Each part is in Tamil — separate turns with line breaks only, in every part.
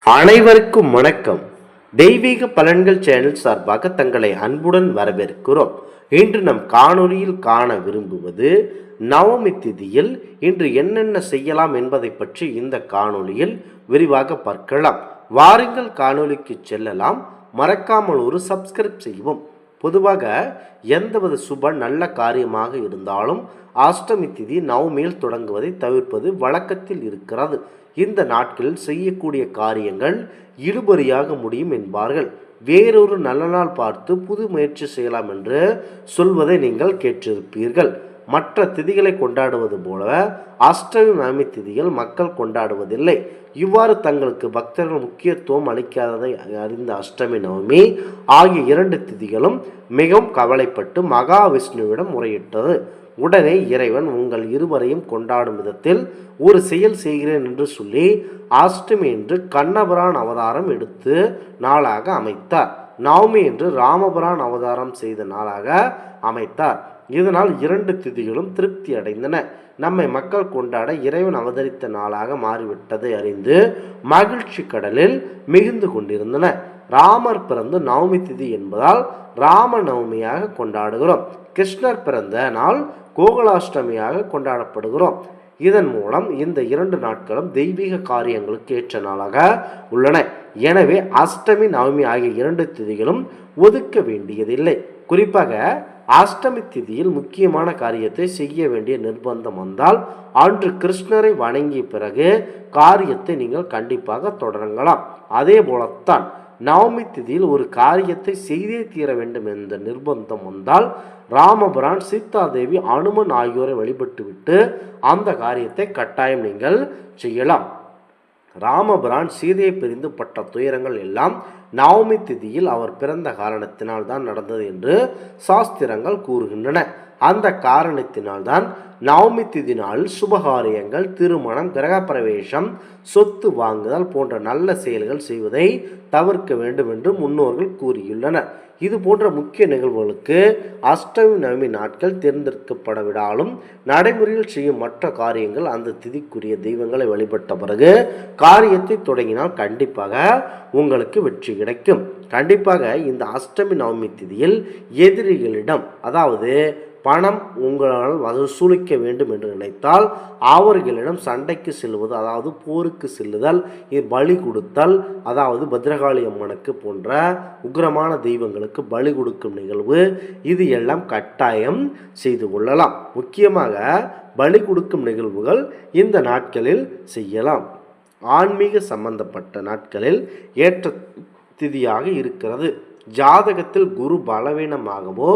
அனைவருக்கும் வணக்கம். தெய்வீக பலன்கள் சேனல் சார்பாக தங்களை அன்புடன் வரவேற்கிறோம். இன்று நம் காணொளியில் காண விரும்புவது நவமி திதியில் இன்று என்னென்ன செய்யலாம் என்பதை பற்றி இந்த காணொளியில் விரிவாக பார்க்கலாம். வாருங்கள் காணொளிக்கு செல்லலாம். மறக்காமல் ஒரு சப்ஸ்கிரைப் செய்வோம். பொதுவாக எந்தவித சுப நல்ல காரியமாக இருந்தாலும் அஷ்டமி திதி நவமியில் தொடங்குவதை தவிர்ப்பது வழக்கத்தில் இருக்கிறது. இந்த நாட்களில் செய்யக்கூடிய காரியங்கள் இழுபறியாக முடியும் என்பார்கள். வேறொரு நல்ல நாள் பார்த்து புது முயற்சி செய்யலாம் என்று சொல்வதை நீங்கள் கேட்டிருப்பீர்கள். மற்ற திதிகளை கொண்டாடுவது போல அஷ்டமி நவமி திதிகள் மக்கள் கொண்டாடுவதில்லை. இவ்வாறு தங்களுக்கு பக்தர்கள் முக்கியத்துவம் அளிக்காததை அறிந்த அஷ்டமி நவமி ஆகிய இரண்டு திதிகளும் மிகவும் கவலைப்பட்டு மகாவிஷ்ணுவிடம் முறையிட்டது. உடனே இறைவன் உங்கள் இருவரையும் கொண்டாடும் விதத்தில் ஒரு செயல் செய்கிறேன் என்று சொல்லி அஷ்டமி என்று கண்ணபிரான் அவதாரம் எடுத்து நாளாக அமைத்தார். நவமி என்று ராமபிரான் அவதாரம் செய்த நாளாக அமைத்தார். இதனால் இரண்டு திதிகளும் திருப்தி அடைந்தன. நம்மை மக்கள் கொண்டாட இறைவன் அவதரித்த நாளாக மாறிவிட்டதை அறிந்து மகிழ்ச்சி கடலில் மிகுந்து கொண்டிருந்தன. ராமர் பிறந்து நவமி திதி என்பதால் ராம நவமியாக கொண்டாடுகிறோம். கிருஷ்ணர் பிறந்த நாள் கோகுலாஷ்டமியாக கொண்டாடப்படுகிறோம். இதன் மூலம் இந்த இரண்டு நாட்களும் தெய்வீக காரியங்களுக்கு ஏற்ற நாளாக உள்ளன. எனவே அஷ்டமி நவமி ஆகிய இரண்டு திதிகளும் ஒதுக்க வேண்டியதில்லை. குறிப்பாக அஷ்டமி திதியில் முக்கியமான காரியத்தை செய்ய வேண்டிய நிர்பந்தம் வந்தால் அன்று கிருஷ்ணரை வணங்கிய பிறகு காரியத்தை நீங்கள் கண்டிப்பாக தொடரலாம். அதே போலத்தான் நவமி திதியில் ஒரு காரியத்தை செய்தே தீர வேண்டும் என்ற நிர்பந்தம் வந்தால் ராமபிரான், சீதாதேவி, அனுமன் ஆகியோரை வழிபட்டுவிட்டு அந்த காரியத்தை கட்டாயம் நீங்கள் செய்யலாம். ராமபிரான் சீதையை பிரிந்து பட்ட துயரங்கள் எல்லாம் நவமி திதியில் அவர் பிறந்த காரணத்தினால் தான் நடந்தது என்று சாஸ்திரங்கள் கூறுகின்றன. அந்த காரணத்தினால்தான் நவமி திதி நாளில் சுபகாரியங்கள், திருமணம், கிரகப்பிரவேசம், சொத்து வாங்குதல் போன்ற நல்ல செயல்கள் செய்வதை தவிர்க்க வேண்டும் என்று முன்னோர்கள் கூறியுள்ளனர். இது போன்ற முக்கிய நிகழ்வுகளுக்கு அஷ்டமி நவமி நாட்கள் தேர்ந்தெடுக்கப்படவிடாலும் நடைமுறையில் செய்யும் மற்ற காரியங்கள் அந்த திதிக்குரிய தெய்வங்களை வழிபட்ட பிறகு காரியத்தை தொடங்கினால் கண்டிப்பாக உங்களுக்கு வெற்றி கிடைக்கும். கண்டிப்பாக இந்த அஷ்டமி நவமி திதியில் எதிரிகளிடம், அதாவது பணம் உங்களால் வசூலிக்க வேண்டும் என்று நினைத்தால் அவர்களிடம் சண்டைக்கு செல்வது, அதாவது போருக்கு செல்லுதல், பலி கொடுத்தல், அதாவது பத்ரகாளி அம்மனுக்கு போன்ற உக்கிரமான தெய்வங்களுக்கு பலி கொடுக்கும் நிகழ்வு, இது எல்லாம் கட்டாயம் செய்து கொள்ளலாம். முக்கியமாக பலி கொடுக்கும் நிகழ்வுகள் இந்த நாட்களில் செய்யலாம். ஆன்மீக சம்பந்தப்பட்ட நாட்களில் ஏற்ற திதியாக இருக்கிறது. ஜாதகத்தில் குரு பலவீனமாகவோ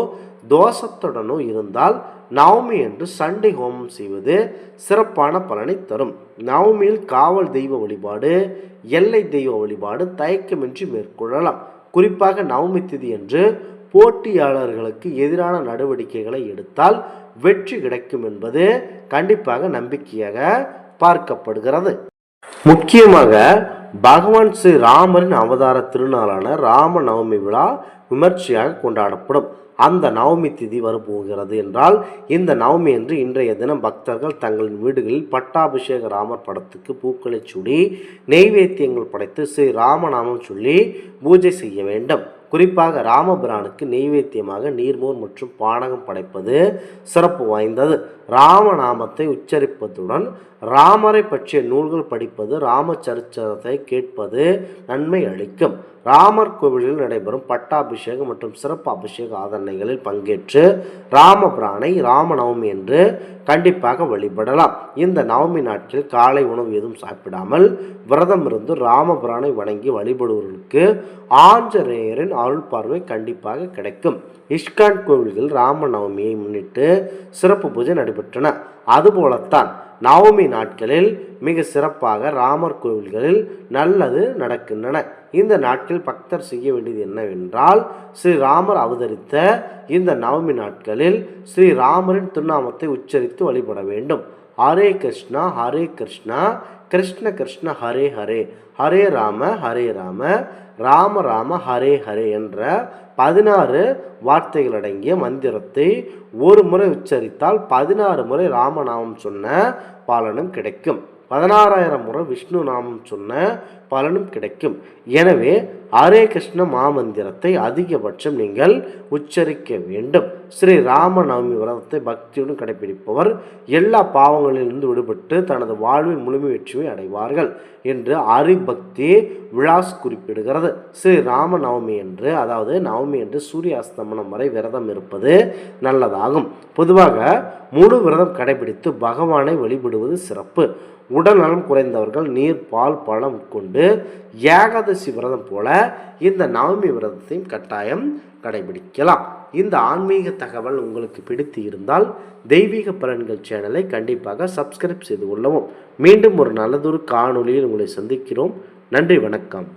தோஷத்துடனோ இருந்தால் நவமி என்று சண்டை ஹோமம் செய்வது சிறப்பான பலனை தரும். நவமியில் காவல் தெய்வ வழிபாடு, எல்லை தெய்வ வழிபாடு தயக்கமின்றி மேற்கொள்ளலாம். குறிப்பாக நவமி திதி என்று போட்டியாளர்களுக்கு எதிரான நடவடிக்கைகளை எடுத்தால் வெற்றி கிடைக்கும் என்பது கண்டிப்பாக நம்பிக்கையாக பார்க்கப்படுகிறது. முக்கியமாக பகவான் ஸ்ரீ ராமரின் அவதார திருநாளான ராம நவமி விழா விமர்சையாக கொண்டாடப்படும். அந்த நவமி திதி வரப்போகிறது என்றால் இந்த நவமி என்று இன்றைய தினம் பக்தர்கள் தங்களின் வீடுகளில் பட்டாபிஷேக ராமர் படத்துக்கு பூக்களை சூடி நெய்வேத்தியங்கள் படைத்து ஸ்ரீ ராமநாமம் சொல்லி பூஜை செய்ய வேண்டும். குறிப்பாக ராமபிரானுக்கு நெய்வேத்தியமாக நீர்மோர் மற்றும் பானகம் படைப்பது சிறப்பு வாய்ந்தது. ராமநாமத்தை உச்சரிப்பதுடன் ராமரை பற்றிய நூல்கள் படிப்பது, ராமச்சரித்திரத்தை கேட்பது நன்மை அளிக்கும். ராமர் கோவிலில் நடைபெறும் பட்டாபிஷேகம் மற்றும் சிறப்பு அபிஷேக ஆதரணைகளில் பங்கேற்று ராமபிரானை ராமநவமி என்று கண்டிப்பாக வழிபடலாம். இந்த நவமி நாட்களில் காலை உணவு எதுவும் சாப்பிடாமல் விரதம் இருந்து ராமபிரானை வணங்கி வழிபடுவர்களுக்கு ஆஞ்சநேயரின் அருள் பார்வை கண்டிப்பாக கிடைக்கும். இஸ்கான் கோவில்கள் ராம நவமியை முன்னிட்டு சிறப்பு பூஜை நடைபெற்றன. அதுபோலத்தான் நவமி நாட்களில் மிக சிறப்பாக ராமர் கோவில்களில் நல்லது நடக்கின்றன. இந்த நாட்களில் பக்தர் செய்ய வேண்டியது என்னவென்றால், ஸ்ரீராமர் அவதரித்த இந்த நவமி நாட்களில் ஸ்ரீராமரின் திருநாமத்தை உச்சரித்து வழிபட வேண்டும். ஹரே கிருஷ்ணா ஹரே கிருஷ்ணா கிருஷ்ண கிருஷ்ண ஹரே ஹரே, ஹரே ராம ராம ராம ஹரே ஹரே என்ற 16 வார்த்தைகள் அடங்கிய மந்திரத்தை ஒரு முறை உச்சரித்தால் 16 முறை ராமநாமம் சொன்ன பலனும் கிடைக்கும். 16,000 முறை விஷ்ணு நாமம் சொன்ன பலனும் கிடைக்கும். எனவே ஹரே கிருஷ்ண மாமந்திரத்தை அதிகபட்சம் நீங்கள் உச்சரிக்க வேண்டும். ஸ்ரீ ராம நவமி விரதத்தை பக்தியுடன் கடைபிடிப்பவர் எல்லா பாவங்களிலிருந்து விடுபட்டு தனது வாழ்வில் முழுமை வெற்றியை அடைவார்கள் என்று ஹரிபக்தி விலாஸ் குறிப்பிடுகிறது. ஸ்ரீ ராம நவமி என்று, அதாவது நவமி என்று சூரிய அஸ்தமனம் வரை விரதம் இருப்பது நல்லதாகும். பொதுவாக முழு விரதம் கடைபிடித்து பகவானை வழிபடுவது சிறப்பு. உடல் நலம் குறைந்தவர்கள் நீர், பால், பழம் கொண்டு ஏகாதசி விரதம் போல இந்த நவமி விரதத்தையும் கட்டாயம் கடைபிடிக்கலாம். இந்த ஆன்மீக தகவல் உங்களுக்கு பிடித்து இருந்தால் தெய்வீக பலன்கள் சேனலை கண்டிப்பாக சப்ஸ்கிரைப் செய்து கொள்ளவும். மீண்டும் ஒரு நல்லதொரு காணொளியில் உங்களை சந்திக்கிறோம். நன்றி, வணக்கம்.